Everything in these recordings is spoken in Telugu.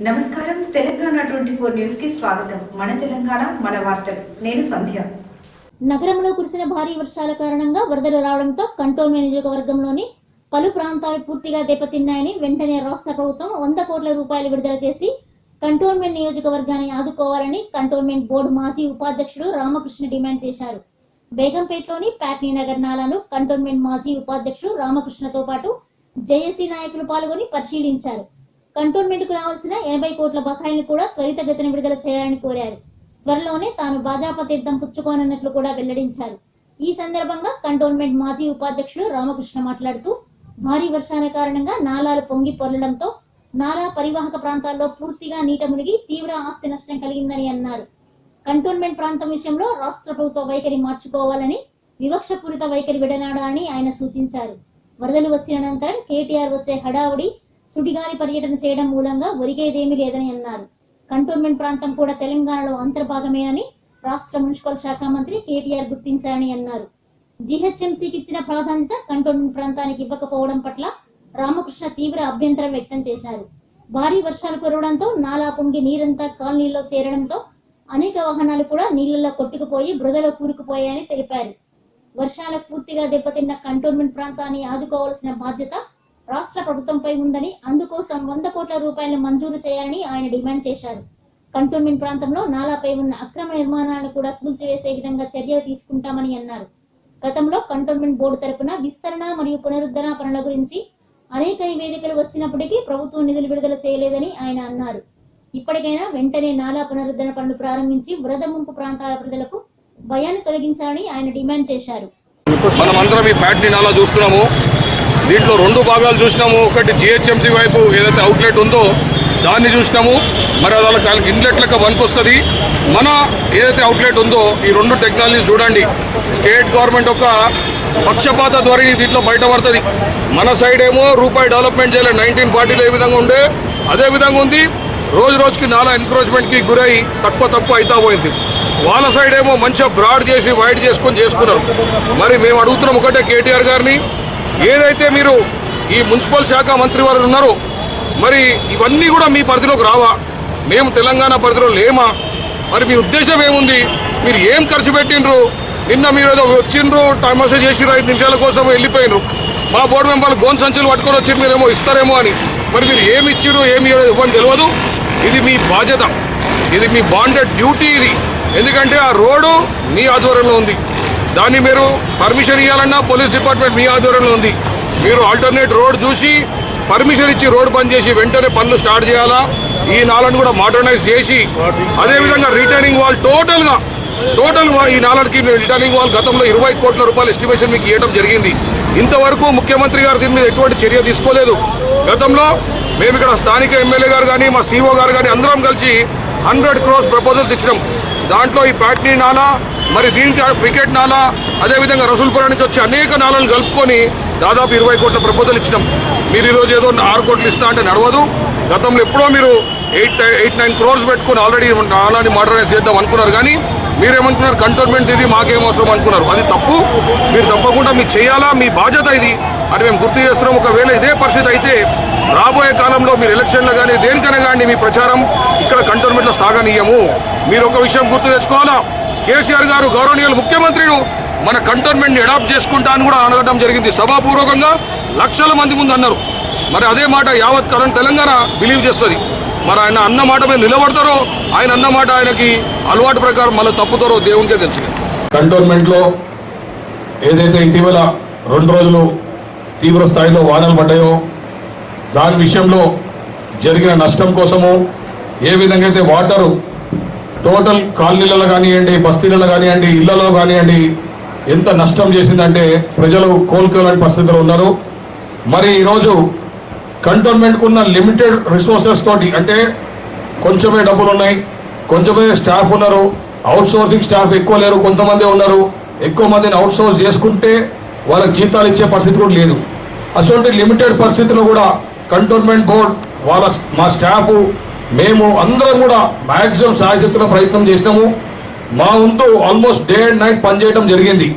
నమస్కారం తెలంగాణ 24 న్యూస్ కి స్వాగతం. మన తెలంగాణ మన వార్తలు. నేను సంధ్య. నగరంలో కురిసిన భారీ వర్షాల కారణంగా వరదలు రావడంతో కంటోన్మెంట్ నియోజకవర్గంలోని పలు ప్రాంతాలు పూర్తిగా దెబ్బతిన్నాయని వెంటనే రాష్ట్ర ప్రభుత్వం 100 కోట్ల రూపాయలు విడుదల చేసి కంటోన్మెంట్ నియోజకవర్గాన్ని ఆదుకోవాలని కంటోన్మెంట్ బోర్డు మాజీ ఉపాధ్యక్షుడు రామకృష్ణ డిమాండ్ చేశారు. బేగంపేటలోని ప్యాట్నీ నగర్ నాలాను కంటోన్మెంట్ మాజీ ఉపాధ్యక్షుడు రామకృష్ణతో పాటు జేఏసీ నాయకులు పాల్గొని పరిశీలించారు. కంటోన్మెంట్ కు రావాల్సిన 80 కోట్ల బకాయిలను కూడా త్వరితగతిన విడుదల చేయాలని కోరారు. త్వరలోనే తాను భాజపా తీర్థం పుచ్చుకోనున్నట్లు కూడా వెల్లడించారు. ఈ సందర్భంగా కంటోన్మెంట్ మాజీ ఉపాధ్యక్షుడు రామకృష్ణ మాట్లాడుతూ భారీ వర్షాల కారణంగా నాలాలు పొంగి పొర్లడంతో నాలా పరివాహక ప్రాంతాల్లో పూర్తిగా నీట మునిగి తీవ్ర ఆస్తి నష్టం కలిగిందని అన్నారు. కంటోన్మెంట్ ప్రాంతం విషయంలో రాష్ట్ర ప్రభుత్వ వైఖరి మార్చుకోవాలని, వివక్షపూరిత వైఖరి విడనాడాలని ఆయన సూచించారు. వరదలు వచ్చిన అనంతరం కేటీఆర్ వచ్చే హడావుడి సుడిగాలి పర్యటన చేయడం మూలంగా ఒరిగేదేమీ లేదని అన్నారు. కంటోన్మెంట్ ప్రాంతం కూడా తెలంగాణలో అంతర్భాగమేనని రాష్ట్ర మున్సిపల్ శాఖ మంత్రి కేటీఆర్ గుర్తించారని అన్నారు. జీహెచ్ఎంసీకి ఇచ్చిన ప్రాధాన్యత కంటోన్మెంట్ ప్రాంతానికి ఇవ్వకపోవడం పట్ల రామకృష్ణ తీవ్ర అభ్యంతరం వ్యక్తం చేశారు. భారీ వర్షాలు కురవడంతో నాలా పొంగి నీరంతా కాలనీల్లో చేరడంతో అనేక వాహనాలు కూడా నీళ్లలో కొట్టుకుపోయి బురదలో కూరుకుపోయాయని తెలిపారు. వర్షాలకు పూర్తిగా దెబ్బతిన్న కంటోన్మెంట్ ప్రాంతాన్ని ఆదుకోవాల్సిన బాధ్యత రాష్ట్ర ప్రభుత్వంపై ఉందని, అందుకోసం 100 కోట్ల రూపాయలను మంజూరు చేయాలని ఆయన డిమాండ్ చేశారు. కంటోన్మెంట్ ప్రాంతంలో నాలాపై ఉన్న అక్రమ నిర్మాణాలను కూడా కూల్చివేసే విధంగా చర్యలు తీసుకుంటామని అన్నారు. గతంలో కంటోన్మెంట్ బోర్డు తరపున విస్తరణ మరియు పునరుద్ధరణ పనుల గురించి అనేక నివేదికలు వచ్చినప్పటికీ ప్రభుత్వం నిధులు విడుదల చేయలేదని ఆయన అన్నారు. ఇప్పటికైనా వెంటనే నాలా పునరుద్ధరణ పనులు ప్రారంభించి వరద ముంపు ప్రాంతాల ప్రజలకు భయాన్ని తొలగించాలని ఆయన డిమాండ్ చేశారు. మనమందరం ఈ ప్యాట్నీ నాలా చూస్తున్నాము. దీంట్లో 2 భాగాలు చూసినాము. ఒకటి జిహెచ్ఎంసీ వైపు ఏదైతే అవుట్లెట్ ఉందో దాన్ని చూసినాము. మరి వాళ్ళకి ఇన్లెట్లకు వస్తుంది. మన ఏదైతే అవుట్లెట్ ఉందో ఈ 2 టెక్నాలజీ చూడండి. స్టేట్ గవర్నమెంట్ ఒక పక్షపాత ధోరణి దీంట్లో బయటపడుతుంది. మన సైడ్ ఏమో రూపాయి డెవలప్మెంట్ చేయలేదు. 1940లో ఏ విధంగా ఉండే అదే విధంగా ఉంది. రోజు రోజుకి నాలా ఎన్క్రోచ్మెంట్కి గురై తక్కువ అవుతా పోయింది. వాళ్ళ సైడ్ ఏమో మంచిగా బ్రాడ్ చేసి వైడ్ చేసుకున్నారు. మరి మేము అడుగుతున్నాం ఒకటే కేటీఆర్ గారిని, ఏదైతే మీరు ఈ మున్సిపల్ శాఖ మంత్రి వారు ఉన్నారో మరి ఇవన్నీ కూడా మీ పరిధిలోకి రావా? మేము తెలంగాణ పరిధిలో లేమా? మరి మీ ఉద్దేశం ఏముంది? మీరు ఏం ఖర్చు పెట్టినరు? నిన్న మీరు ఏదో వచ్చిండ్రు, టైం మెసేజ్ చేసిరు, 5 నిమిషాల కోసం వెళ్ళిపోయినరు. మా బోర్డు మెంబర్లు గోన్ సంచులు పట్టుకొని వచ్చి మీరేమో ఇస్తారేమో అని. మరి మీరు ఏమి ఇచ్చిరు ఏమి ఇవ్వని తెలియదు. ఇది మీ బాధ్యత, ఇది మీ బాండెడ్ డ్యూటీ. ఇది ఎందుకంటే ఆ రోడ్డు మీ ఆధ్వర్యంలో ఉంది. దాన్ని మీరు పర్మిషన్ ఇవ్వాలన్నా పోలీస్ డిపార్ట్మెంట్ మీ ఆధ్వర్యంలో ఉంది. మీరు ఆల్టర్నేట్ రోడ్ చూసి పర్మిషన్ ఇచ్చి రోడ్ బంద్ చేసి వెంటనే పనులు స్టార్ట్ చేయాలా. ఈ నాలను కూడా మోడర్నైజ్ చేసి అదేవిధంగా రిటర్నింగ్ వాల్ టోటల్గా ఈ నాలకి రిటర్నింగ్ వాల్ గతంలో 20 కోట్ల రూపాయల ఎస్టిమేషన్ మీకు ఇవ్వడం జరిగింది. ఇంతవరకు ముఖ్యమంత్రి గారు దీని మీద ఎటువంటి చర్య తీసుకోలేదు. గతంలో మేము ఇక్కడ స్థానిక ఎమ్మెల్యే గారు కానీ మా సిఓ గారు కానీ అందరం కలిసి 100 crores ప్రపోజల్స్ ఇచ్చినాం. దాంట్లో ఈ ప్యాట్నీ నాలా, మరి దీనికి క్రికెట్ నాలా, అదేవిధంగా రసూల్పురం నుంచి వచ్చి అనేక నాలను కలుపుకొని దాదాపు 20 కోట్ల ప్రపోజల్ ఇచ్చినాం. మీరు ఈరోజు ఏదో 6 కోట్లు ఇస్తా అంటే నడవదు. గతంలో ఎప్పుడో మీరు 8-9 crores పెట్టుకుని ఆల్రెడీ నాలాని మోడర్నైజ్ చేద్దాం అనుకున్నారు. కానీ మీరేమనుకున్నారు? కంటోన్మెంట్ ఇది మాకేం అవసరం అనుకున్నారు. అది తప్పు. మీరు తప్పకుండా మీకు చేయాలా, మీ బాధ్యత ఇది అని మేము గుర్తు చేస్తున్నాం. ఒకవేళ ఇదే పరిస్థితి అయితే రాబోయే కాలంలో మీరు ఎలక్షన్లో కానీ దేనికైనా కానీ మీ ప్రచారం ఇక్కడ కంటోన్మెంట్లో సాగనీయము. మీరు ఒక విషయం గుర్తు తెచ్చుకోవాలా, కేసీఆర్ గారు గౌరవనీయులు ముఖ్యమంత్రిని మన కంటోన్మెంట్ని అడాప్ట్ చేసుకుంటా అని కూడా అనడం జరిగింది. సభాపూర్వకంగా లక్షల మంది ముందు అన్నారు. మరి అదే మాట యావత్ తెలంగాణ బిలీవ్ చేస్తుంది. మరి ఆయన అన్న మాట మీద నిలబడతారో, ఆయన అన్న మాట ఆయనకి అలవాటు ప్రకారం మళ్ళీ తప్పుతారో దేవునికే తెలిసి. కంటోన్మెంట్లో ఏదైతే ఇటీవల 2 రోజులు తీవ్ర స్థాయిలో వానలు పడ్డాయో దాని విషయంలో జరిగిన నష్టం కోసము ఏ విధంగా అయితే వాటరు టోటల్ కాలనీలలో కానివ్వండి, బస్తీలలో కానివ్వండి, ఇళ్లలో కానివ్వండి ఎంత నష్టం చేసిందంటే ప్రజలు కోలుకోలేని పరిస్థితిలో ఉన్నారు. మరి ఈరోజు కంటోన్మెంట్కు ఉన్న లిమిటెడ్ రిసోర్సెస్ తోటి, అంటే కొంచెమే డబ్బులు ఉన్నాయి, కొంచెమే స్టాఫ్ ఉన్నారు, అవుట్ సోర్సింగ్ స్టాఫ్ ఎక్కువ లేరు, కొంతమంది ఉన్నారు. ఎక్కువ మందిని అవుట్ సోర్స్ చేసుకుంటే వాళ్ళకి జీతాలు ఇచ్చే పరిస్థితి కూడా లేదు. అటువంటి లిమిటెడ్ పరిస్థితిలో కూడా కంటోన్మెంట్ బోర్డ్ మా స్టాఫ్ మేము అందరం కూడా మ్యాక్సిమం సాయశక్తుల ప్రయత్నం చేసినాము. మా వంతు ఆల్మోస్ట్ డే అండ్ నైట్ పనిచేయడం జరిగింది.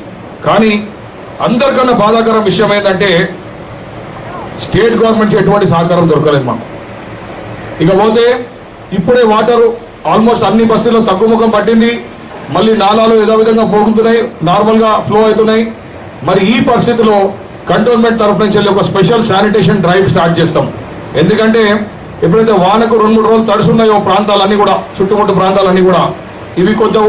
కానీ అందరికన్నా బాధాకరం విషయం ఏంటంటే స్టేట్ గవర్నమెంట్ ఎటువంటి సహకారం దొరకలేదు మాకు. ఇకపోతే ఇప్పుడే వాటర్ ఆల్మోస్ట్ అన్ని బస్తీల్లో తగ్గుముఖం పట్టింది. మళ్ళీ నాలాలు యథావిధంగా పోగుతున్నాయి, నార్మల్గా ఫ్లో అవుతున్నాయి. మరి ఈ పరిస్థితిలో కంటోన్మెంట్ తరఫు నుంచి వెళ్ళి ఒక స్పెషల్ శానిటేషన్ డ్రైవ్ స్టార్ట్ చేస్తాం. ఎందుకంటే ఎప్పుడైతే వానకు 2-3 రోజులు తడుసున్నాయో ప్రాంతాలన్నీ కూడా, చుట్టుముట్టు ప్రాంతాలన్నీ కూడా ఇవి కొంచెం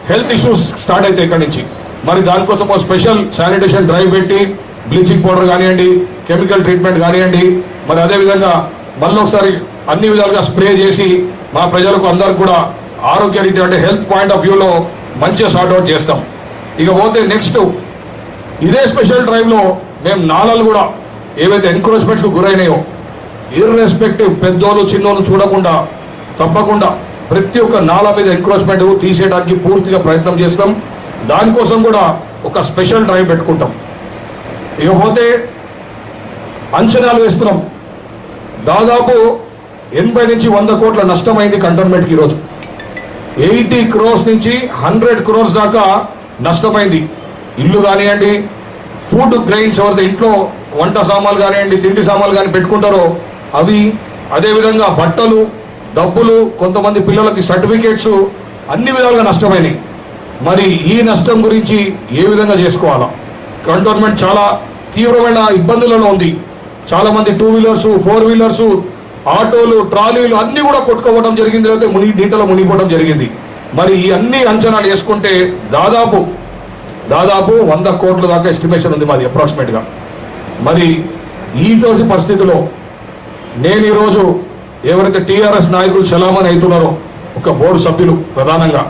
హెల్త్ ఇష్యూస్ స్టార్ట్ అవుతాయి ఇక్కడి నుంచి. మరి దానికోసం ఒక స్పెషల్ శానిటేషన్ డ్రైవ్ పెట్టి బ్లీచింగ్ పౌడర్ కానివ్వండి, కెమికల్ ట్రీట్మెంట్ కానివ్వండి, మరి అదేవిధంగా మళ్ళీ ఒకసారి అన్ని విధాలుగా స్ప్రే చేసి మా ప్రజలకు అందరికి కూడా ఆరోగ్య రీతి అంటే హెల్త్ పాయింట్ ఆఫ్ వ్యూలో మంచిగా సార్ట్అవుట్ చేస్తాం. ఇక పోతే నెక్స్ట్ ఇదే స్పెషల్ డ్రైవ్లో మేము నాళాలు కూడా ఏవైతే ఎన్క్రోచ్మెంట్స్కు గురైనాయో ఇర్రెస్పెక్టివ్ పెద్దోళ్ళు చిన్నోళ్ళు చూడకుండా తప్పకుండా ప్రతి ఒక్క నాళ మీద ఎంక్రోచ్మెంట్ తీసేయడానికి పూర్తిగా ప్రయత్నం చేస్తాం. దానికోసం కూడా ఒక స్పెషల్ డ్రైవ్ పెట్టుకుంటాం. ఇకపోతే అంచనాలు వేస్తున్నాం. దాదాపు 80 నుంచి 100 కోట్ల నష్టమైంది కంటోన్మెంట్కి ఈరోజు. 80 crores నుంచి 100 crores దాకా నష్టమైంది. ఇల్లు కానివ్వండి, ఫుడ్ గ్రెయిన్స్ ఎవరైతే ఇంట్లో వంట సామాన్లు కానివ్వండి, తిండి సామాన్లు కానీ పెట్టుకుంటారో అవి, అదేవిధంగా బట్టలు, డబ్బులు, కొంతమంది పిల్లలకి సర్టిఫికేట్స్, అన్ని విధాలుగా నష్టమైనవి. మరి ఈ నష్టం గురించి ఏ విధంగా చేసుకోవాలా? కంటోన్మెంట్ చాలా తీవ్రమైన ఇబ్బందులలో ఉంది. చాలా మంది 2 వీలర్స్, 4 వీలర్స్, ఆటోలు, ట్రాలీలు అన్నీ కూడా కొట్టుకోవడం జరిగింది, లేకపోతే నీటిలో మునిగిపోవడం జరిగింది. మరి ఈ అన్ని అంచనాలు వేసుకుంటే దాదాపు 100 కోట్ల దాకా ఎస్టిమేషన్ ఉంది మాది అప్రాక్సిమేట్గా. మరి ఈ రోజు పరిస్థితిలో నేను ఈరోజు ఎవరైతే టీఆర్ఎస్ నాయకులు చలామణి అవుతున్నారో ఒక బోర్డు సభ్యులు ప్రధానంగా,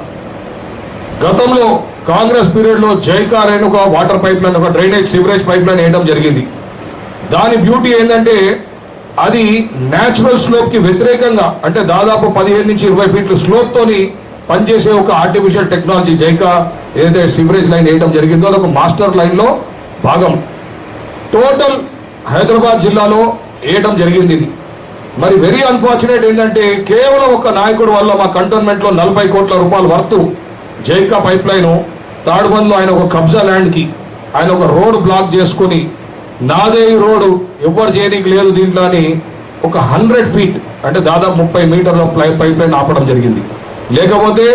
గతంలో కాంగ్రెస్ పీరియడ్లో జైకార్ అయిన ఒక వాటర్ పైప్ లైన్, ఒక డ్రైనేజ్ సివరేజ్ పైప్ లైన్ వేయడం జరిగింది. దాని బ్యూటీ ఏంటంటే అది న్యాచురల్ స్లోప్కి వ్యతిరేకంగా, అంటే దాదాపు 15 నుంచి 20 ఫీట్ల స్లోప్తోని పనిచేసే ఒక ఆర్టిఫిషియల్ టెక్నాలజీ జైకా ఏదైతే సివరేజ్ లైన్ వేయడం జరిగిందో అదొక మాస్టర్ లైన్లో భాగం. టోటల్ హైదరాబాద్ జిల్లాలో వేయడం జరిగింది. మరి వెరీ అన్ఫార్చునేట్ ఏంటంటే కేవలం ఒక నాయకుడు వల్ల మా కంటోన్మెంట్లో 40 కోట్ల రూపాయల వర్తు జైకా పైప్ లైన్ తాడుబంద్లో ఆయన ఒక కబ్జా ల్యాండ్కి ఆయన ఒక రోడ్ బ్లాక్ చేసుకుని నాదే ఈ రోడ్డు ఎవరు చేయడానికి లేదు దీంట్లో అని ఒక 100 feet అంటే దాదాపు 30 మీటర్ల పైప్ లైన్ ఆపడం జరిగింది. లేకపోతే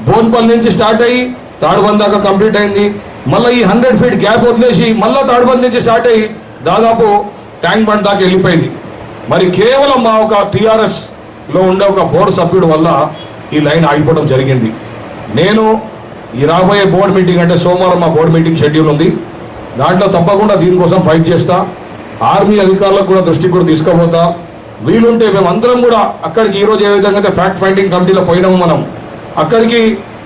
బోన్పల్లి నుంచి స్టార్ట్ అయ్యి తాడుబంద్ దాకా కంప్లీట్ అయింది. మళ్ళీ ఈ 100 feet గ్యాప్ వదిలేసి మళ్ళీ తాడుబంద్ నుంచి స్టార్ట్ అయ్యి దాదాపు ట్యాంక్ బండ్ దాకా వెళ్ళిపోయింది. మరి కేవలం మా ఒక టీఆర్ఎస్లో ఉండే ఒక బోర్డు సభ్యుడు వల్ల ఈ లైన్ ఆగిపోవడం జరిగింది. నేను ఈ రాబోయే బోర్డు మీటింగ్ అంటే సోమవారం మా బోర్డు మీటింగ్ షెడ్యూల్ ఉంది. దాంట్లో తప్పకుండా దీనికోసం ఫైట్ చేస్తా. ఆర్మీ అధికారులకు కూడా దృష్టికి కూడా తీసుకుపోతా. వీలుంటే మేమందరం కూడా అక్కడికి ఈరోజు ఏ విధంగా అయితే ఫ్యాక్ట్ ఫైండింగ్ కమిటీలో పోయినాము మనం అక్కడికి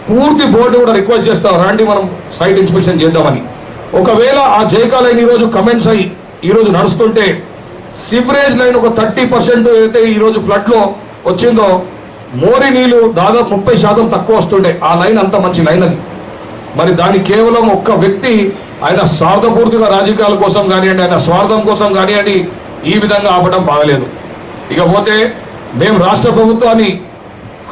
పూర్తి బోర్డు కూడా రిక్వెస్ట్ చేస్తాం, రండి మనం సైట్ ఇన్స్పెక్షన్ చేద్దామని. ఒకవేళ ఆ జైకా లైన్ ఈరోజు కమెంట్స్ అయ్యి ఈరోజు నడుస్తుంటే సివరేజ్ లైన్ ఒక 30% అయితే ఈరోజు ఫ్లడ్లో వచ్చిందో మోరి నీళ్ళు దాదాపు 30% తక్కువ వస్తుండే. ఆ లైన్ అంత మంచి లైన్ అది. మరి దాన్ని కేవలం ఒక్క వ్యక్తి ఆయన స్వార్థపూర్తిగా రాజకీయాల కోసం కానివ్వండి, ఆయన స్వార్థం కోసం కానివ్వండి ఈ విధంగా ఆపడం బాగలేదు. ఇకపోతే మేము రాష్ట్ర ప్రభుత్వాన్ని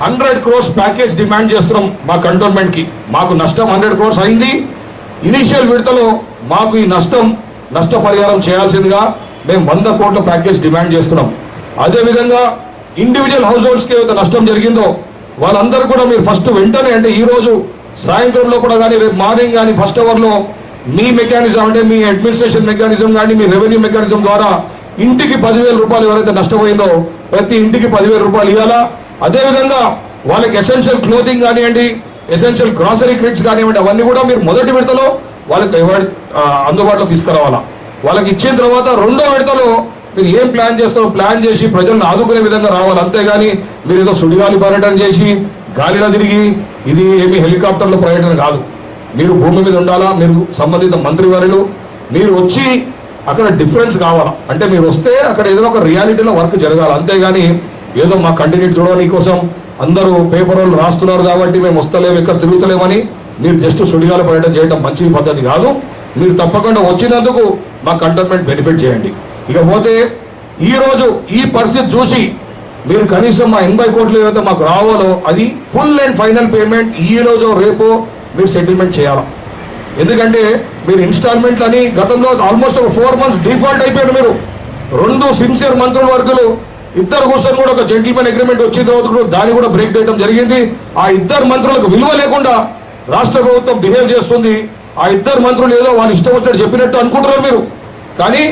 100 crores ప్యాకేజ్ డిమాండ్ చేస్తున్నాం మా కంటోన్మెంట్కి. మాకు నష్టం 100 crores అయింది. ఇనీషియల్ విడతలో మాకు ఈ నష్టపరిహారం చేయాల్సిందిగా మేము 100 కోట్ల ప్యాకేజ్ డిమాండ్ చేస్తున్నాం. అదేవిధంగా ఇండివిజువల్ హౌస్ హోల్డ్స్కి ఏదైతే నష్టం జరిగిందో వాళ్ళందరూ కూడా మీరు ఫస్ట్ వెంటనే అంటే ఈరోజు సాయంత్రంలో కూడా కానీ రేపు మార్నింగ్ కానీ ఫస్ట్ అవర్లో మీ మెకానిజం అంటే మీ అడ్మినిస్ట్రేషన్ మెకానిజం కానీ మీ రెవెన్యూ మెకానిజం ద్వారా ఇంటికి 10,000 రూపాయలు ఎవరైతే నష్టపోయిందో ప్రతి ఇంటికి 10,000 రూపాయలు ఇవ్వాలా. అదేవిధంగా వాళ్ళకి ఎసెన్షియల్ క్లోతింగ్ కానివ్వండి, ఎసెన్షియల్ గ్రాసరీ కిట్స్ కానివ్వండి అవన్నీ కూడా మీరు మొదటి విడతలో వాళ్ళకి అందుబాటులో తీసుకురావాలా. వాళ్ళకి ఇచ్చిన తర్వాత రెండో విడతలో మీరు ఏం ప్లాన్ చేస్తారో ప్లాన్ చేసి ప్రజలను ఆదుకునే విధంగా రావాలి. అంతేగాని మీరు ఏదో సుడిగాలి పర్యటన చేసి గాలిలో తిరిగి ఇది ఏమి హెలికాప్టర్లో పర్యటన కాదు. మీరు భూమి మీద ఉండాలా, మీరు సంబంధిత మంత్రివర్యులు మీరు వచ్చి అక్కడ డిఫరెన్స్ కావాలా. అంటే మీరు వస్తే అక్కడ ఏదో ఒక రియాలిటీలో వర్క్ జరగాలి. అంతేగాని ఏదో మా కంటిన్యూటీ చూడడానికి కోసం అందరూ పేపర్ వాళ్ళు రాస్తున్నారు కాబట్టి మేము వస్తలేము ఇక్కడ తిరుగుతలేమని మీరు జస్ట్ సుడిగాల పర్యటన చేయడం మంచి పద్ధతి కాదు. మీరు తప్పకుండా వచ్చినందుకు మా కంటోన్మెంట్ బెనిఫిట్ చేయండి. ఇకపోతే ఈరోజు ఈ పరిస్థితి చూసి మీరు కనీసం మా 80 కోట్లు ఏదైతే మాకు రావాలో అది ఫుల్ అండ్ ఫైనల్ పేమెంట్ ఈ రోజు రేపు మీరు సెటిల్మెంట్ చేయాలి. ఎందుకంటే మీరు ఇన్స్టాల్మెంట్ అని గతంలో ఆల్మోస్ట్ ఒక 4 months డిఫాల్ట్ అయిపోయారు. మీరు 2 సిన్సియర్ మంత్రుల వర్గులు ఇద్దరు కూర్చొని కూడా ఒక జెంటిల్మెన్ అగ్రిమెంట్ వచ్చిన తర్వాత కూడా దాన్ని కూడా బ్రేక్ చేయడం జరిగింది. ఆ ఇద్దరు మంత్రులకు విలువ లేకుండా రాష్ట్ర ప్రభుత్వం బిహేవ్ చేస్తుంది. ఆ ఇద్దరు మంత్రులు ఏదో వాళ్ళు ఇష్టం వచ్చినట్టు చెప్పినట్టు అనుకుంటున్నారు మీరు. కానీ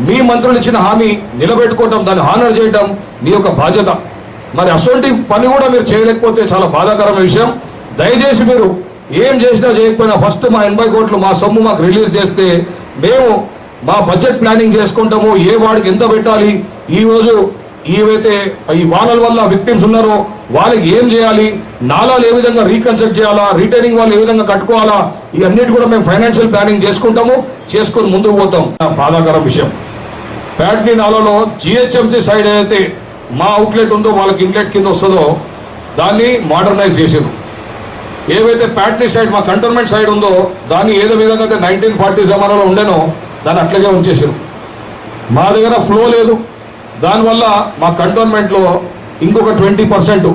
మీ మంత్రులు ఇచ్చిన హామీ నిలబెట్టుకోవటం, దాన్ని హానర్ చేయటం మీ యొక్క బాధ్యత. మరి అటువంటి పని కూడా మీరు చేయలేకపోతే చాలా బాధాకరమైన విషయం. దయచేసి మీరు ఏం చేసినా చేయకపోయినా ఫస్ట్ మా 80 కోట్లు మా సొమ్ము మాకు రిలీజ్ చేస్తే మేము మా బడ్జెట్ ప్లానింగ్ చేసుకుంటాము. ఏ వాడికి ఎంత పెట్టాలి, ఈ రోజు ఏవైతే ఈ వానల వల్ల విక్టిమ్స్ ఉన్నారో వాళ్ళకి ఏం చేయాలి, నాలాలు ఏ విధంగా రీకన్స్ట్రక్ట్ చేయాలా, రిటైనింగ్ వాళ్ళు ఏ విధంగా కట్టుకోవాలా, ఇవన్నిటి కూడా మేము ఫైనాన్షియల్ ప్లానింగ్ చేసుకుంటాము, చేసుకొని ముందుకు పోతాం. బాధాకరం విషయం, ప్యాట్నీ నాలలో జిహెచ్ఎంసీ సైడ్ ఏదైతే మా అవుట్లెట్ ఉందో వాళ్ళకి ఇన్లెట్ కింద వస్తుందో దాన్ని మోడర్నైజ్ చేసారు. ఏవైతే ప్యాట్నీ సైడ్ మా కంటోన్మెంట్ సైడ్ ఉందో దాన్ని ఏదో విధంగా అయితే 1940 జమానాలో ఉండేనో దాన్ని అట్లాగే ఉంచేసారు. మా దగ్గర ఫ్లో లేదు, దానివల్ల మా కంటోన్మెంట్లో ఇంకొక 20%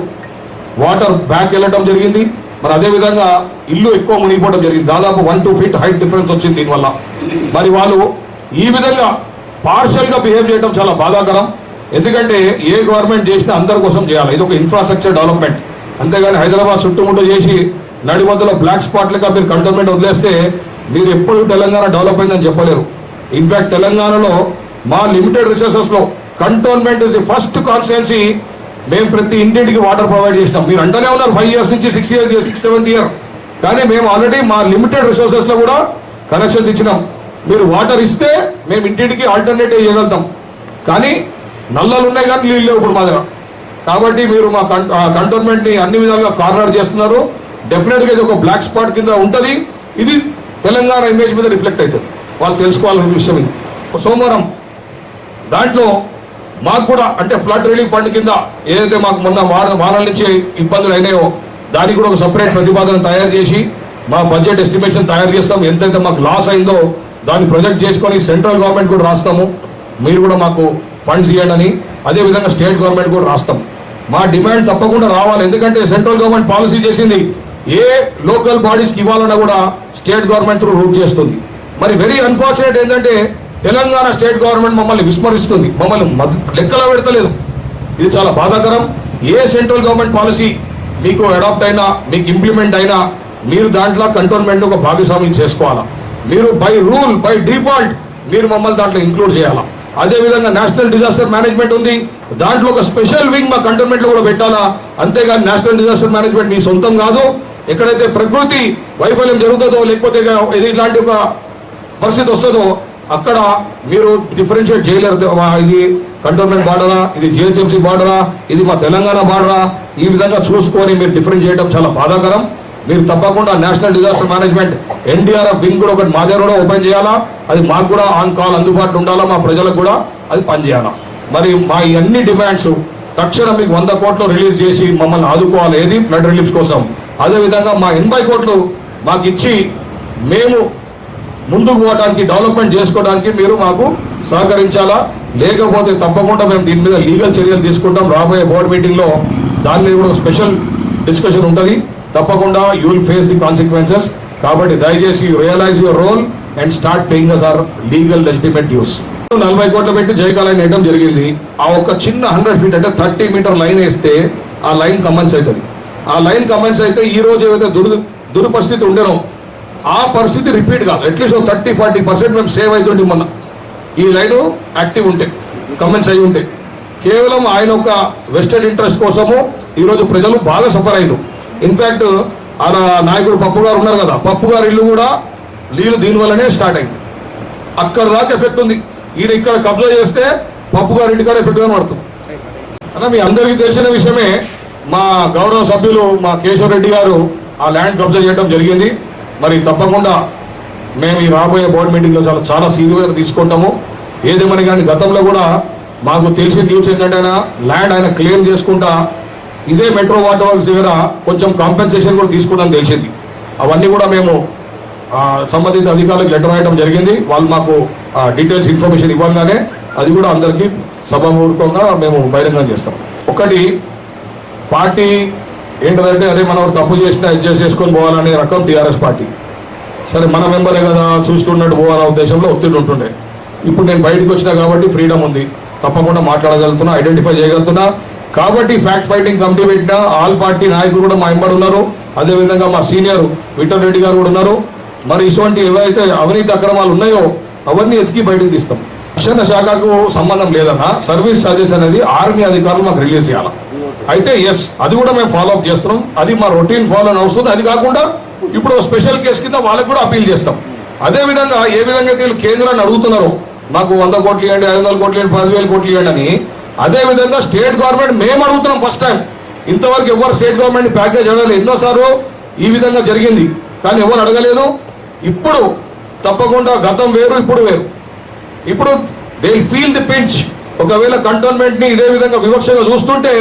వాటర్ బ్యాక్ వెళ్ళడం జరిగింది. మరి అదేవిధంగా ఇల్లు ఎక్కువ మునిగిపోవడం జరిగింది. దాదాపు 1-2 ఫీట్ హైట్ డిఫరెన్స్ వచ్చింది దీనివల్ల. మరి వాళ్ళు ఈ విధంగా పార్షియల్గా బిహేవ్ చేయడం చాలా బాధాకరం. ఎందుకంటే ఏ గవర్నమెంట్ చేసినా అందరి కోసం చేయాలి. ఇది ఒక ఇన్ఫ్రాస్ట్రక్చర్ డెవలప్మెంట్, అంతేగాని హైదరాబాద్ చుట్టుముట్టు చేసి నడిమధ్యలో బ్లాక్ స్పాట్లుగా మీరు కంటోన్మెంట్ వదిలేస్తే మీరు ఎప్పుడు తెలంగాణ డెవలప్ అయిందని చెప్పలేరు. ఇన్ఫాక్ట్ తెలంగాణలో మా లిమిటెడ్ రిసోర్సెస్లో cantonment is the first constituency. మేము ప్రతి ఇంటింటికి వాటర్ ప్రొవైడ్ చేసినాం. మీరు అంటనే ఉన్నారు 5 years నుంచి 6 years 6th 7th year, కానీ మేము ఆల్రెడీ మా లిమిటెడ్ రిసోర్సెస్లో కూడా కనెక్షన్స్ ఇచ్చినాం. మీరు వాటర్ ఇస్తే మేము ఇంటింటికి ఆల్టర్నేటివ్ చేయగలుగుతాం. కానీ నల్లలు ఉన్నాయి కానీ నీళ్ళు లేవు ఇప్పుడు మా దగ్గర. కాబట్టి మీరు మా కంటోన్మెంట్ని అన్ని విధాలుగా కార్నర్ చేస్తున్నారు. డెఫినెట్గా ఇది ఒక బ్లాక్ స్పాట్ కింద ఉంటుంది. ఇది తెలంగాణ ఇమేజ్ మీద రిఫ్లెక్ట్ అవుతుంది. వాళ్ళు తెలుసుకోవాలనే విషయం ఇది. సోమవారం దాంట్లో మాకు కూడా అంటే ఫ్లడ్ రిలీఫ్ ఫండ్ కింద ఏదైతే మాకు మొన్న వారాల నుంచి ఇబ్బందులు అయినాయో దానికి కూడా ఒక సపరేట్ ప్రతిపాదన తయారు చేసి మా బడ్జెట్ ఎస్టిమేషన్ తయారు చేస్తాం. ఎంతైతే మాకు లాస్ అయిందో దాన్ని ప్రొజెక్ట్ చేసుకొని సెంట్రల్ గవర్నమెంట్ కూడా రాస్తాము. మీరు కూడా మాకు ఫండ్స్ ఇవ్వండి. అదేవిధంగా స్టేట్ గవర్నమెంట్ కూడా రాస్తాం. మా డిమాండ్ తప్పకుండా రావాలి. ఎందుకంటే సెంట్రల్ గవర్నమెంట్ పాలసీ చేసింది ఏ లోకల్ బాడీస్కి ఇవ్వాలన్నా కూడా స్టేట్ గవర్నమెంట్ త్రూ రూట్ చేస్తుంది. మరి వెరీ అన్ఫార్చునేట్ ఏంటంటే తెలంగాణ స్టేట్ గవర్నమెంట్ మమ్మల్ని విస్మరిస్తుంది, మమ్మల్ని లెక్కలో పెడతలేదు. ఇది చాలా బాధాకరం. ఏ సెంట్రల్ గవర్నమెంట్ పాలసీ మీకు అడాప్ట్ అయినా, మీకు ఇంప్లిమెంట్ అయినా మీరు దాంట్లో కంటోన్మెంట్ ఒక భాగస్వామ్యం చేసుకోవాలా. మీరు బై రూల్ బై డిఫాల్ట్ మీరు మమ్మల్ని దాంట్లో ఇంక్లూడ్ చేయాలా. అదేవిధంగా నేషనల్ డిజాస్టర్ మేనేజ్మెంట్ ఉంది, దాంట్లో ఒక స్పెషల్ వింగ్ మా కంటోన్మెంట్లో కూడా పెట్టాలా. అంతేగాని నేషనల్ డిజాస్టర్ మేనేజ్మెంట్ మీ సొంతం కాదు. ఎక్కడైతే ప్రకృతి వైఫల్యం జరుగుతుందో లేకపోతే ఇది ఇట్లాంటి ఒక పరిస్థితి వస్తుందో అక్కడ మీరు డిఫరెన్షియేట్ చేయలేరు. ఇది కంటోన్మెంట్ బార్డరా, ఇది జిహెచ్ఎంసీ బార్డరా, ఇది మా తెలంగాణ బార్డరా, ఈ విధంగా చూసుకొని మీరు డిఫరెన్స్ చేయడం చాలా బాధాకరం. మీరు తప్పకుండా national disaster management NDRF wing కూడా ఒకటి మా దగ్గర కూడా ఓపెన్ చేయాలా. అది మాకు కూడా ఆన్ కాల్ అందుబాటులో ఉండాలా, మా ప్రజలకు కూడా అది పనిచేయాలా. మరి మా ఈ అన్ని డిమాండ్స్ తక్షణం మీకు 100 కోట్లు రిలీజ్ చేసి మమ్మల్ని ఆదుకోవాలి. ఏది ఫ్లడ్ రిలీఫ్ కోసం. అదేవిధంగా మా 80 కోట్లు మాకు ఇచ్చి మేము ముందుకు పోవడానికి డెవలప్మెంట్ చేసుకోవడానికి మీరు మాకు సహకరించాలా. లేకపోతే తప్పకుండా మేము దీని మీద లీగల్ చర్యలు తీసుకుంటాం. రాబోయే బోర్డు మీటింగ్లో దాని మీద కూడా స్పెషల్ డిస్కషన్ ఉంటుంది. తప్పకుండా you will face the consequences. కాబట్టి దయచేసి you realize your role and start paying us our legal legitimate dues. 40 కోట్లు పెట్టి జయకాలైన్ వేయడం జరిగింది. ఆ ఒక్క చిన్న 100 feet అంటే 30 మీటర్ లైన్ వేస్తే ఆ లైన్ కమెన్స్ అవుతుంది. ఆ లైన్ కమెన్స్ అయితే ఈ రోజు ఏవైతే దురుపరిస్థితి ఉండేనో ఆ పరిస్థితి రిపీట్ కాదు. అట్లీస్ట్ 30-40% మేము సేవ్ అవుతుంటే మొన్న ఈ లైన్ యాక్టివ్ ఉంటే కమెన్స్ అయి ఉంటే. కేవలం ఆయన ఒక వెస్టెడ్ ఇంట్రెస్ట్ కోసము ఈరోజు ప్రజలు బాగా సఫర్ అయ్యారు. ఇన్ఫ్యాక్ట్ ఆయన నాయకుడు పప్పు గారు ఉన్నారు కదా, పప్పు గారు ఇల్లు కూడా నీళ్ళు దీనివల్లనే స్టార్ట్ అయింది. అక్కడ దాకా ఎఫెక్ట్ ఉంది. ఈయన ఇక్కడ కబ్జా చేస్తే పప్పు గారి ఇంటికాడ ఎఫెక్ట్గా పడుతుంది. అన్న మీ అందరికీ తెలిసిన విషయమే, మా గౌరవ సభ్యులు మా కేశవ రెడ్డి గారు ఆ ల్యాండ్ కబ్జా చేయడం జరిగింది. మరి తప్పకుండా మేము ఈ రాబోయే బోర్డు మీటింగ్లో చాలా సీరియస్గా తీసుకుంటాము. ఏదేమని కానీ గతంలో కూడా మాకు తెలిసిన న్యూస్ ఏంటంటే ల్యాండ్ ఆయన క్లెయిమ్ చేసుకుంటా ఇదే మెట్రో వాటర్ వర్క్స్ దగ్గర కొంచెం కాంపెన్సేషన్ కూడా తీసుకుంటాం తెలిసింది. అవన్నీ కూడా మేము సంబంధిత అధికారులకు లెటర్ రాయడం జరిగింది. వాళ్ళు మాకు డీటెయిల్స్ ఇన్ఫర్మేషన్ ఇవ్వగానే అది కూడా అందరికీ సభాపూర్వకంగా మేము బహిరంగం చేస్తాం. ఒకటి పార్టీ ఏంటంటే అదే మనం తప్పు చేసినా అడ్జస్ట్ చేసుకొని పోవాలనే రకం టీఆర్ఎస్ పార్టీ. సరే మన మెంబరే కదా చూస్తున్నట్టు పోవాలనే ఉద్దేశంలో ఒత్తిడి ఉంటుండే. ఇప్పుడు నేను బయటకు వచ్చినా కాబట్టి ఫ్రీడమ్ ఉంది. తప్పకుండా మాట్లాడగలుగుతున్నా, ఐడెంటిఫై చేయగలుగుతున్నా. కాబట్టి ఫ్యాక్ట్ ఫైండింగ్ కమిటీ పెట్టిన ఆల్ పార్టీ నాయకులు కూడా మా ఎంబడి ఉన్నారు. అదేవిధంగా మా సీనియర్ విఠల్ రెడ్డి గారు కూడా ఉన్నారు. మరి ఇటువంటి ఏవైతే అవినీతి అక్రమాలు ఉన్నాయో అవన్నీ ఎతికి బయటకు తీస్తాం. రక్షణ శాఖకు సంబంధం లేదన్నా, సర్వీస్ ఛార్జెస్ అనేది ఆర్మీ అధికారులు మాకు రిలీజ్ చేయాలి. అయితే ఎస్, అది కూడా మేము ఫాలో అప్ చేస్తున్నాం. అది మా రొటీన్ ఫాలో అని వస్తుంది. అది కాకుండా ఇప్పుడు స్పెషల్ కేసు కింద వాళ్ళకి కూడా అప్పీల్ చేస్తాం. అదేవిధంగా ఏ విధంగా వీళ్ళు కేంద్రాన్ని అడుగుతున్నారు, మాకు 100 కోట్లు ఇవ్వండి, 500 కోట్లు ఇవ్వండి, 10,000 కోట్లు ఇవ్వండి అని. అదేవిధంగా స్టేట్ గవర్నమెంట్ మేము అడుగుతున్నాం. ఫస్ట్ టైం ఇంతవరకు ఎవరు స్టేట్ గవర్నమెంట్ ప్యాకేజ్ అడగలేదు. ఎన్నోసార్లు ఈ విధంగా జరిగింది కానీ ఎవరు అడగలేదు. ఇప్పుడు తప్పకుండా గతం వేరు, ఇప్పుడు వేరు. ఇప్పుడు దే ఫీల్ ది పించ్. ఒకవేళ కంటోన్మెంట్ ని ఇదే విధంగా వివక్షగా చూస్తుంటే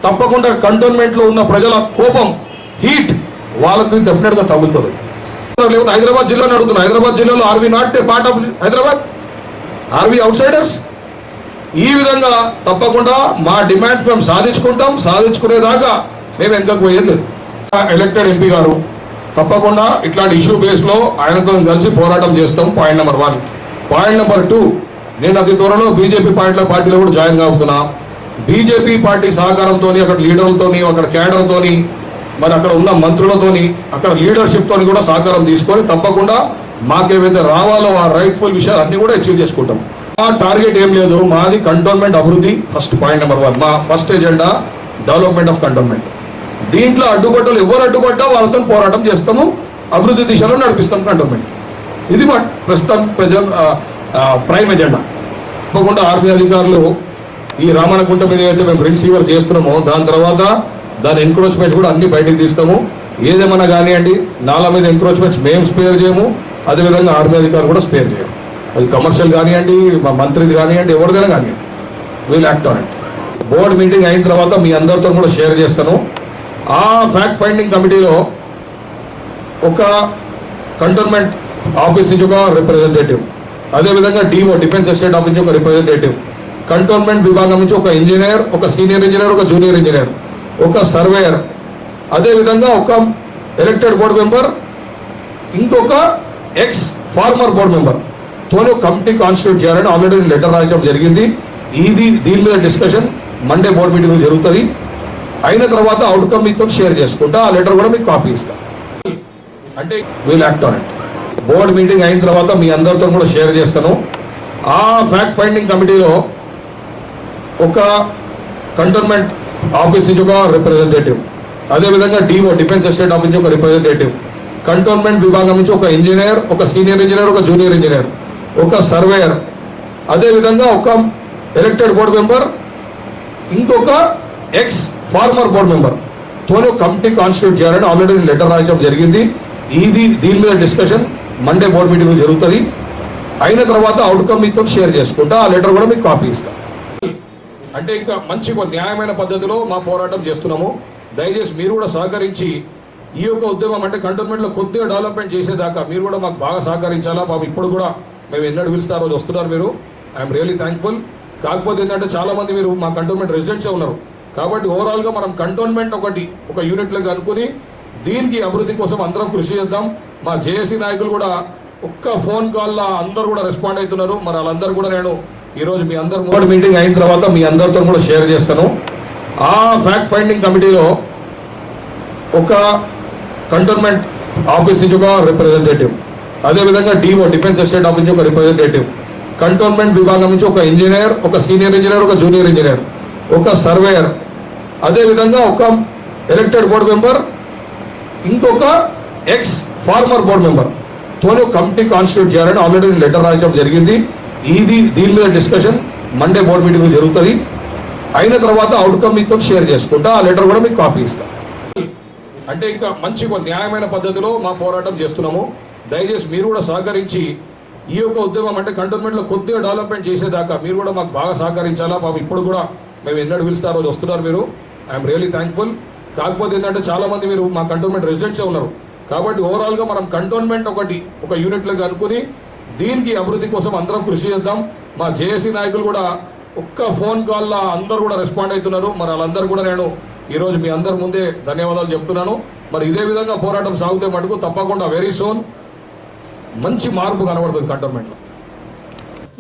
తప్పకుండా కంటోన్మెంట్ లో ఉన్న ప్రజల కోపం, హీట్ వాళ్ళకి డెఫినెట్ గా తగులుతుంది. హైదరాబాద్ జిల్లాను అడుగుతున్నా, హైదరాబాద్ జిల్లాలో are we not a part of Hyderabad, are we అవుట్ సైడర్స్. ఈ విధంగా తప్పకుండా మా డిమాండ్స్ మేము సాధించుకునేదాకా మేము వెనకకు పోయేది లేదు. ఎలక్టెడ్ ఎంపీ గారు తప్పకుండా ఇట్లాంటి ఇష్యూ బేస్ లో ఆయనతో కలిసి పోరాటం చేస్తాం. Point number 1. పాయింట్ నెంబర్ 2, నేను అతి త్వరలో బీజేపీ పార్టీలో కూడా జాయిన్ అవుతున్నా. బీజేపీ పార్టీ సహకారంతో, అక్కడ లీడర్లతోని, అక్కడ క్యాడర్తోని, మరి అక్కడ ఉన్న మంత్రులతోని, అక్కడ లీడర్షిప్ తోని కూడా సహకారం తీసుకొని తప్పకుండా మాకేవైతే రావాలో ఆ రైట్ఫుల్ విషయాలు అన్ని కూడా అచీవ్ చేసుకుంటాం. మా టార్గెట్ ఏం లేదు, మాది కంటోన్మెంట్ అభివృద్ధి. ఫస్ట్ పాయింట్ నెంబర్ 1, మా first agenda development of cantonment. దీంట్లో అడ్డుపట్టలు ఎవరు అడ్డుపడ్డా వాళ్ళతో పోరాటం చేస్తాము, అభివృద్ధి దిశలో నడిపిస్తాం కంటోన్మెంట్. ఇది మా ప్రస్తుతం ప్రైమ్ ఎజెండా. తప్పకుండా ఆర్మీ అధికారులు ఈ రామనకుంట మీద అయితే మేము రింగ్ సీవర్ చేస్తున్నామో దాని తర్వాత దాని ఎంక్రోచ్మెంట్స్ కూడా అన్ని బయటకు తీస్తాము. ఏదేమన్నా కానివ్వండి, నాలా మీద ఎంక్రోచ్మెంట్స్ మేము స్పేర్ చేయము, అదేవిధంగా ఆర్మీ అధికారులు కూడా స్పేర్ చేయము. అది కమర్షియల్ కానివ్వండి, మా మంత్రిది కానివ్వండి, ఎవరిదైనా కానివ్వండి, we'll act on it. Board meeting అయిన తర్వాత మీ అందరితో కూడా షేర్ చేస్తాను. ఆ ఫ్యాక్ట్ ఫైండింగ్ కమిటీలో ఒక కంటోన్మెంట్ ఆఫీస్ నుంచి ఒక రిప్రజెంటేటివ్, అదేవిధంగా డిఓ డిఫెన్స్ ఎస్టేట్ ఆఫీస్ నుంచి ఒక రిప్రజెంటేటివ్, కంటోన్మెంట్ విభాగం నుంచి ఒక ఇంజనీర్, ఒక సీనియర్ ఇంజనీర్, ఒక జూనియర్ ఇంజనీర్, ఒక సర్వేయర్, అదేవిధంగా ఒక ఎలక్టెడ్ బోర్డు మెంబర్, ఇంకొక ఎక్స్ ఫార్మర్ బోర్డు మెంబర్ తోనే కమిటీ కాన్స్టిట్యూట్ చేయాలని ఆల్రెడీ లెటర్ రాయడం జరిగింది. దీని మీద డిస్కషన్ మండే బోర్డు మీటింగ్ జరుగుతుంది. అయిన తర్వాత అవుట్కమ్ మీతో షేర్ చేసుకుంటా. ఆ లెటర్ కూడా మీకు కాపీ ఇస్తాం. అంటే we'll act on it. Board meeting అయిన తర్వాత మీ అందరితో కూడా షేర్ చేస్తాను. ఆ ఫ్యాక్ట్ ఫైండింగ్ కమిటీలో ఒక కంటోన్మెంట్ ఆఫీస్ నుంచి ఒక రిప్రజెంటేటివ్, అదేవిధంగా డిఓ డిఫెన్స్ ఎస్టేట్ ఆఫీస్ నుంచి ఒక రిప్రజెంటేటివ్, కంటోన్మెంట్ విభాగం నుంచి ఒక ఇంజనీర్, ఒక సీనియర్ ఇంజనీర్, ఒక జూనియర్ ఇంజనీర్, ఒక సర్వేయర్, అదేవిధంగా ఒక ఎలక్టెడ్ బోర్డు మెంబర్, ఇంకొక ఎక్స్ ఫార్మర్ బోర్డు మెంబర్ తోనే కమిటీ కాన్స్టిట్యూట్ చేయాలని ఆల్రెడీ లెటర్ రాయడం జరిగింది. దీని మీద డిస్కషన్ మండే బోర్డు మీటింగ్ జరుగుతుంది. అయిన తర్వాత అవుట్కమ్ మీతో షేర్ చేసుకుంటా. ఆ లెటర్ కూడా మీకు కాపీ ఇస్తాం. అంటే ఇంకా మంచి న్యాయమైన పద్ధతిలో మా పోరాటం చేస్తున్నాము. దయచేసి మీరు కూడా సహకరించి ఈ యొక్క ఉద్యమం అంటే కంటోన్మెంట్ లో కొద్దిగా డెవలప్మెంట్ చేసేదాకా మీరు కూడా మాకు బాగా సహకరించాలా. మాకు ఇప్పుడు కూడా మేము ఎన్నడూ పిలిస్తే ఆ రోజు వస్తున్నారు మీరు. I'm really thankful. కాకపోతే ఏంటంటే చాలా మంది మీరు మా కంటోన్మెంట్ రెసిడెంట్సే ఉన్నారు. కాబట్టి ఓవరాల్ గా మనం కంటోన్మెంట్ ఒక యూనిట్ లాగా అనుకుని దీనికి అభివృద్ధి కోసం అందరం కృషి చేద్దాం. మా జేఏసీ నాయకులు కూడా ఒక్క ఫోన్ కాల్ అందరూ కూడా రెస్పాండ్ అవుతున్నారు. మరి వాళ్ళందరూ కూడా నేను ఈ రోజు మీ అందరు బోర్డు మీటింగ్ అయిన తర్వాత మీ అందరితో కూడా షేర్ చేస్తాను. ఆ ఫ్యాక్ట్ ఫైండింగ్ కమిటీలో ఒక కంటోన్మెంట్ ఆఫీస్ నుంచి ఒక రిప్రజెంటేటివ్, అదేవిధంగా డిఓ డిఫెన్స్ ఎస్టేట్ ఆఫీస్ నుంచి ఒక రిప్రజెంటేటివ్, కంటోన్మెంట్ విభాగం నుంచి ఒక ఇంజనీర్, ఒక సీనియర్ ఇంజనీర్, ఒక జూనియర్ ఇంజనీర్, ఒక సర్వేయర్, అదేవిధంగా ఒక ఎలక్టెడ్ బోర్డు మెంబర్, ఇంకొక ఎక్స్ ఫార్మర్ బోర్డు మెంబర్ తోనే కమిటీ కాన్స్టిట్యూట్ చేయాలని ఆల్రెడీ లెటర్ రాయడం జరిగింది. దీని మీద డిస్కషన్ మండే బోర్డు మీటింగ్ జరుగుతుంది. అయిన తర్వాత అవుట్కమ్ మీతో షేర్ చేసుకుంటా. ఆ లెటర్ కూడా మీకు కాపీ ఇస్తాం. అంటే ఇంకా మంచి న్యాయమైన పద్ధతిలో మా పోరాటం చేస్తున్నాము. దయచేసి మీరు కూడా సహకరించి ఈ యొక్క ఉద్యమం అంటే కంటోన్మెంట్ లో కొద్దిగా డెవలప్మెంట్ చేసేదాకా మీరు కూడా మాకు బాగా సహకరించాలా. మాకు ఇప్పుడు కూడా మేము ఎన్నడూ పిలిస్తే ఆ రోజు వస్తున్నారు మీరు. I'm really thankful. కాకపోతే ఏంటంటే చాలా మంది మీరు మా కంటోన్మెంట్ రెసిడెంట్సే ఉన్నారు. కాబట్టి ఓవరాల్ గా మనం కంటోన్మెంట్ ఒక యూనిట్ లాగా అనుకుని దీనికి అభివృద్ధి కోసం అందరం కృషి చేద్దాం. మా జేఏసీ నాయకులు కూడా ఒక్క ఫోన్ కాల్ అందరూ కూడా రెస్పాండ్ అవుతున్నారు. మరి వాళ్ళందరూ కూడా నేను ఈ రోజు మీ అందరి ముందే ధన్యవాదాలు చెప్తున్నాను. మరి ఇదే విధంగా పోరాటం సాగితే మటుకు తప్పకుండా వెరీ సూన్ మంచి మార్పు కనబడుతుంది కంటోన్మెంట్లో.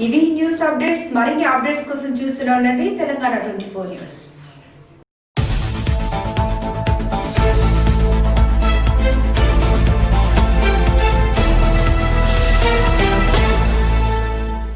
ఇవి న్యూస్ అప్డేట్స్. మరిన్ని అప్డేట్స్ కోసం చూస్తూనే ఉండండి తెలంగాణ 24 న్యూస్.